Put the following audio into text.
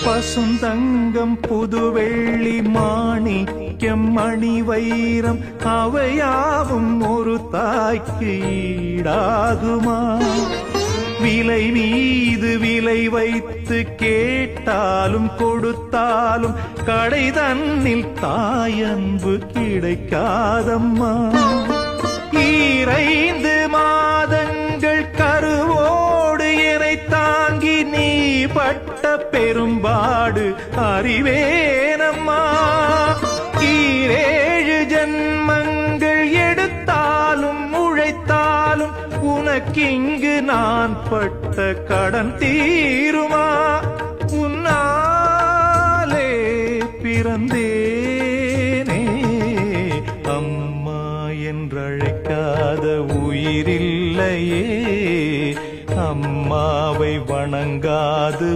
பசுந்தங்கம் புதுவெள்ளி மாணிக்கம் மணி வைரம் அவையாவும் ஒரு தாய்க்கு ஈடாகுமா? விலை மீது விலை வைத்து கேட்டாலும் கொடுத்தாலும் கடை தன்னில் தாயன்பு கிடைக்காதம்மா. 2 மாதங்கள் கருவோடு என்னை தாங்கி நீ பட்ட பெரும்பாடு அறிவேனம்மா. 7 ஜன்மங்கள் எடுத்தாலும் உழைத்தாலும் உனக்கிங்கு நான் பட்ட கடன் தீருமா? உன்னாலே பிறந்தேனே, அம்மா என்றழைக்காத உயிரில்லையே. அம்மாவை வணங்காது